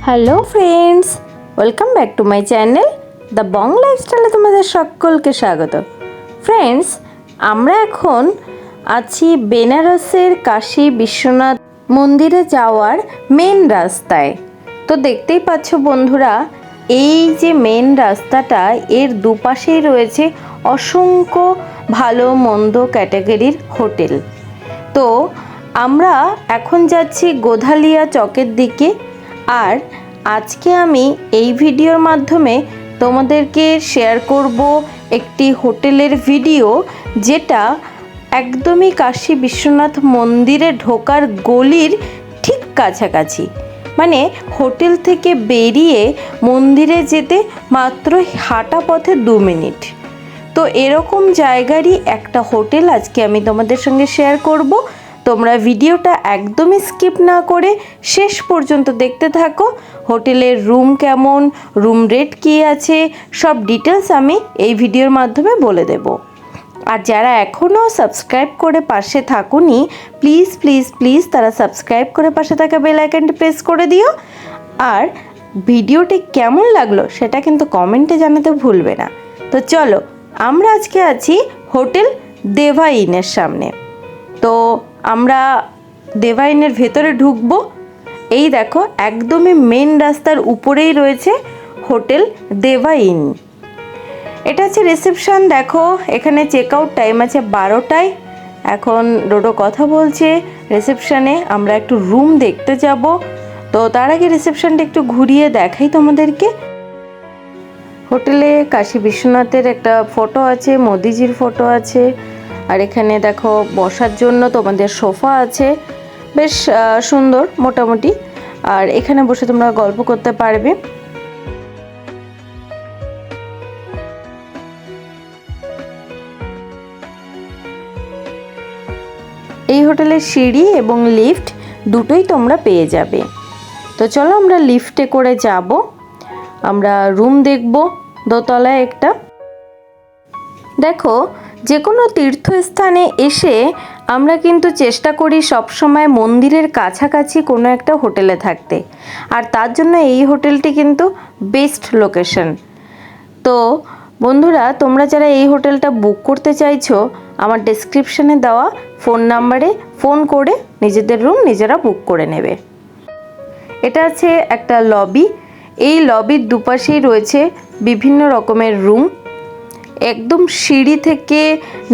Hello friends, welcome back to my channel the Bong লাইফস্টাইলে তোমাদের সকলকে স্বাগত। ফ্রেন্ডস, আমরা এখন আছি বেনারসের কাশী বিশ্বনাথ মন্দিরে যাওয়ার মেন রাস্তায়। তো দেখতেই পাচ্ছ বন্ধুরা, এই যে মেন রাস্তাটা, এর দুপাশেই রয়েছে অসংখ্য ভালো মন্দ ক্যাটাগরির হোটেল। তো আমরা এখন যাচ্ছি গোধালিয়া চকের দিকে। আর আজকে আমি এই ভিডিওর মাধ্যমে তোমাদেরকে শেয়ার করব একটি হোটেলের ভিডিও, যেটা একদমই কাশী বিশ্বনাথ মন্দিরে ঢোকার গলির ঠিক কাছাকাছি। মানে হোটেল থেকে বেরিয়ে মন্দিরে যেতে মাত্র হাঁটা পথে 2 মিনিট। তো এরকম জায়গারই একটা হোটেল আজকে আমি তোমাদের সঙ্গে শেয়ার করব। তোমরা ভিডিওটা একদমই স্কিপ না করে শেষ পর্যন্ত দেখতে থাকো। হোটেলের রুম কেমন, রুম রেট কী আছে, সব ডিটেলস আমি এই ভিডিওর মাধ্যমে বলে দেব। আর যারা এখনও সাবস্ক্রাইব করে পাশে থাকুনি, প্লিজ প্লিজ প্লিজ তারা সাবস্ক্রাইব করে পাশে থাকা বেল আইকনটি প্রেস করে দিও। আর ভিডিওটি কেমন লাগলো সেটা কিন্তু কমেন্টে জানাতে ভুলবে না। তো চলো, আমরা আজকে আছি হোটেল দেভা ইনের সামনে। তো আমরা দেভা ইনের ভেতরে ঢুকবো। এই দেখো, একদমই মেন রাস্তার উপরেই রয়েছে হোটেল দেভা ইন। এটা হচ্ছে রিসেপশন। দেখো, এখানে চেক আউট টাইম আছে 12টায়। এখন ডোডো কথা বলছে রিসেপশনে। আমরা একটু রুম দেখতে যাব। তো তার আগে রিসেপশনটা একটু ঘুরিয়ে দেখাই তোমাদেরকে। হোটেলে কাশী বিশ্বনাথের একটা ফটো আছে, মোদিজির ফটো আছে। আর এখানে দেখো বসার জন্য তোমাদের সোফা আছে, বেশ সুন্দর মোটামুটি। আর এখানে বসে তোমরা গল্প করতে পারবে। এই হোটেলের সিঁড়ি এবং লিফট দুটোই তোমরা পেয়ে যাবে। তো চলো আমরা লিফটে করে যাব। আমরা রুম দেখব দোতলায় একটা। দেখো, যে কোনো তীর্থস্থানে এসে আমরা কিন্তু চেষ্টা করি সবসময় মন্দিরের কাছাকাছি কোনো একটা হোটেলে থাকতে। আর তার জন্য এই হোটেলটি কিন্তু বেস্ট লোকেশন। তো বন্ধুরা, তোমরা যারা এই হোটেলটা বুক করতে চাইছো, আমার ডেসক্রিপশনে দেওয়া ফোন নাম্বারে ফোন করে নিজেদের রুম নিজেরা বুক করে নেবে। এটা আছে একটা লবি। এই লবির দুপাশেই রয়েছে বিভিন্ন রকমের রুম। একদম সিঁড়ি থেকে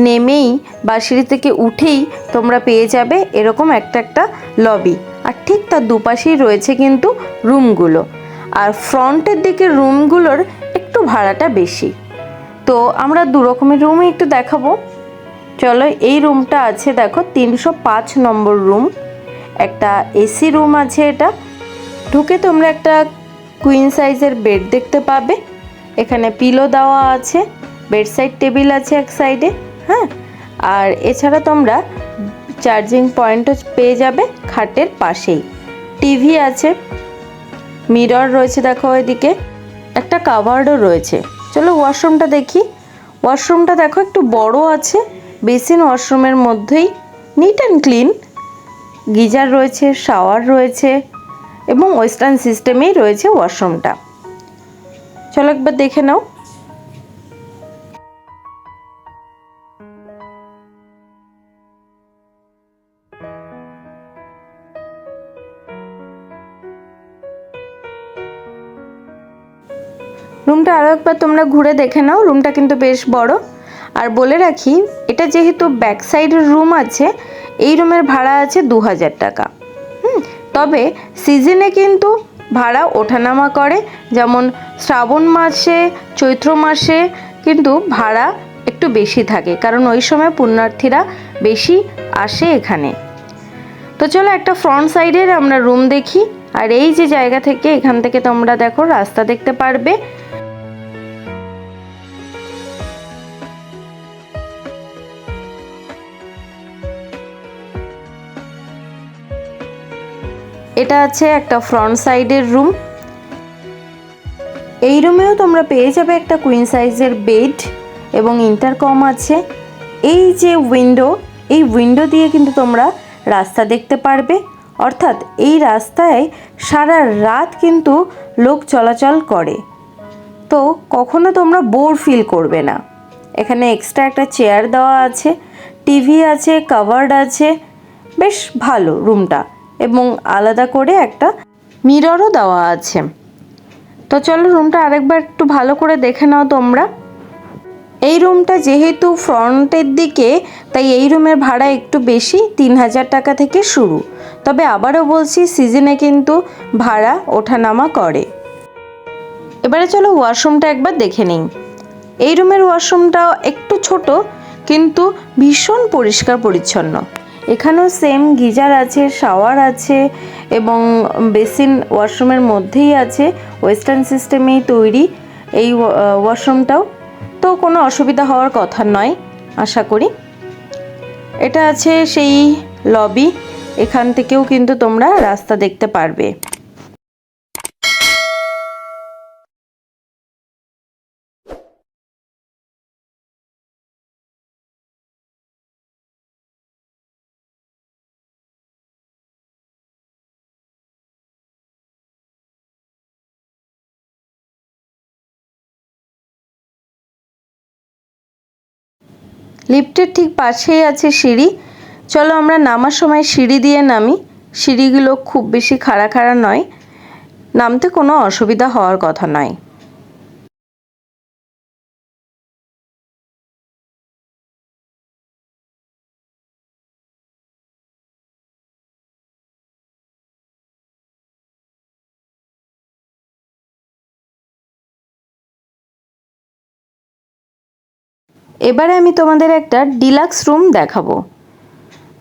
নেমেই বা সিঁড়ি থেকে উঠেই তোমরা পেয়ে যাবে এরকম একটা লবি। আর ঠিক তার দুপাশেই রয়েছে কিন্তু রুমগুলো। আর ফ্রন্টের দিকে রুমগুলোর একটু ভাড়াটা বেশি। তো আমরা 2 রকমের রুমই একটু দেখাবো। চলো, এই রুমটা আছে দেখো 305 নম্বর রুম। একটা এসি রুম আছে। এটা ঢুকে তোমরা একটা কুইন সাইজের বেড দেখতে পাবে। এখানে পিলো দেওয়া আছে, বেডসাইড টেবিল আছে এক সাইডে। হ্যাঁ, আর এছাড়া তোমরা চার্জিং পয়েন্টও পেয়ে যাবে খাটের পাশেই। টিভি আছে, মিরর রয়েছে দেখো ওইদিকে, একটা কাভার্ডও রয়েছে। চলো ওয়াশরুমটা দেখি। ওয়াশরুমটা দেখো একটু বড় আছে, বেসিন ওয়াশরুমের মধ্যেই, নিট অ্যান্ড ক্লিন। গিজার রয়েছে, শাওয়ার রয়েছে এবং ওয়েস্টার্ন সিস্টেমেই রয়েছে ওয়াশরুমটা। চলো একবার দেখে নাও। রুমটা আরও একবার তোমরা ঘুরে দেখে নাও। রুমটা কিন্তু বেশ বড়। আর বলে রাখি, এটা যেহেতু ব্যাক সাইডের রুম আছে, এই রুমের ভাড়া আছে 2000 টাকা। তবে সিজনে কিন্তু ভাড়া ওঠানামা করে। যেমন শ্রাবণ মাসে, চৈত্র মাসে কিন্তু ভাড়া একটু বেশি থাকে, কারণ ওই সময় পুণ্যার্থীরা বেশি আসে এখানে। তো চলো একটা ফ্রন্ট সাইডের আমরা রুম দেখি। আর এই যে জায়গা থেকে, এখান থেকে তোমরা দেখো রাস্তা দেখতে পারবে। এটা আছে একটা ফ্রন্ট সাইডের রুম। এই রুমেও তোমরা পেয়ে যাবে একটা কুইন সাইজের বেড এবং ইন্টারকম আছে। এই যে উইন্ডো, এই উইন্ডো দিয়ে কিন্তু তোমরা রাস্তা দেখতে পারবে। অর্থাৎ এই রাস্তায় সারা রাত কিন্তু লোক চলাচল করে, তো কখনো তোমরা বোর ফিল করবে না। এখানে এক্সট্রা একটা চেয়ার দেওয়া আছে, টিভি আছে, কাভার্ড আছে, বেশ ভালো রুমটা, এবং আলাদা করে একটা মিররও দেওয়া আছে। তো চলো রুমটা আরেকবার একটু ভালো করে দেখে নাও তোমরা। এই রুমটা যেহেতু ফ্রন্টের দিকে, তাই এই রুমের ভাড়া একটু বেশি, 3000 টাকা থেকে শুরু। তবে আবারও বলছি, সিজনে কিন্তু ভাড়া ওঠানামা করে। এবারে চলো ওয়াশরুমটা একবার দেখে নিই। এই রুমের ওয়াশরুমটাও একটু ছোট, কিন্তু ভীষণ পরিষ্কার পরিচ্ছন্ন। এখানেও সেম গিজার আছে, শাওয়ার আছে, এবং বেসিন ওয়াশরুমের মধ্যেই আছে। ওয়েস্টার্ন সিস্টেমেই তৈরি এই ওয়াশরুমটাও, তো কোনো অসুবিধা হওয়ার কথা নয় আশা করি। এটা আছে সেই লবি, এখান থেকেও কিন্তু তোমরা রাস্তা দেখতে পারবে। লিফটের ঠিক পাশেই আছে সিঁড়ি। চলো আমরা নামার সময় সিঁড়ি দিয়ে নামি। সিঁড়িগুলো খুব বেশি খাড়া খাড়া নয়, নামতে কোনো অসুবিধা হওয়ার কথা নয়। এবারে আমি তোমাদের একটা ডিলাক্স রুম দেখাবো।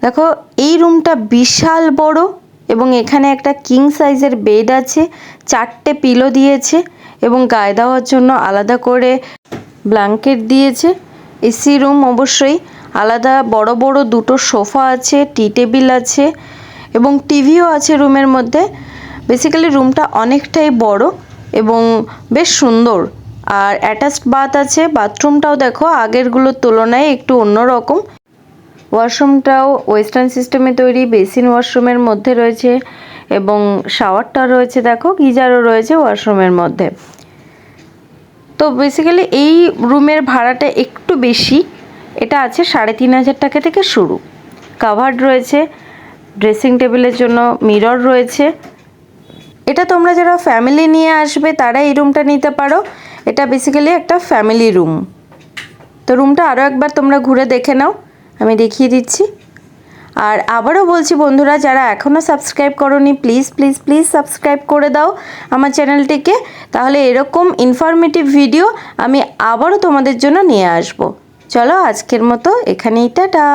দেখো এই রুমটা বিশাল বড়, এবং এখানে একটা কিং সাইজের বেড আছে, 4টে পিলো দিয়েছে, এবং গায়ে দেওয়ার জন্য আলাদা করে ব্ল্যাঙ্কেট দিয়েছে। এসি রুম অবশ্যই। আলাদা বড় বড় 2টো সোফা আছে, টি টেবিল আছে, এবং টিভিও আছে রুমের মধ্যে। বেসিক্যালি রুমটা অনেকটাই বড় এবং বেশ সুন্দর। আর অ্যাটাচড বাথ আছে, বাথরুমটাও দেখো আগেরগুলোর তুলনায় একটু অন্যরকম। ওয়াশরুমটাও ওয়েস্টার্ন সিস্টেমে তৈরি, বেসিন ওয়াশরুমের মধ্যে রয়েছে, এবং শাওয়ারটা রয়েছে, দেখো গিজারও রয়েছে ওয়াশরুমের মধ্যে। তো বেসিক্যালি এই রুমের ভাড়াটা একটু বেশি, এটা আছে 3500 টাকা থেকে শুরু। কাভার্ড রয়েছে, ড্রেসিং টেবিলের জন্য মিরর রয়েছে। এটা তোমরা যারা ফ্যামিলি নিয়ে আসবে তারা এই রুমটা নিতে পারো। এটা বেসিক্যালি একটা ফ্যামিলি রুম। তো রুমটা আরও একবার তোমরা ঘুরে দেখে নাও, আমি দেখিয়ে দিচ্ছি। আর আবারও বলছি বন্ধুরা, যারা এখনও সাবস্ক্রাইব করোনি, প্লিজ প্লিজ প্লিজ সাবস্ক্রাইব করে দাও আমার চ্যানেলটিকে, তাহলে এরকম ইনফরমেটিভ ভিডিও আমি আবারও তোমাদের জন্য নিয়ে আসব। চলো আজকের মতো এখানেই, টাটা।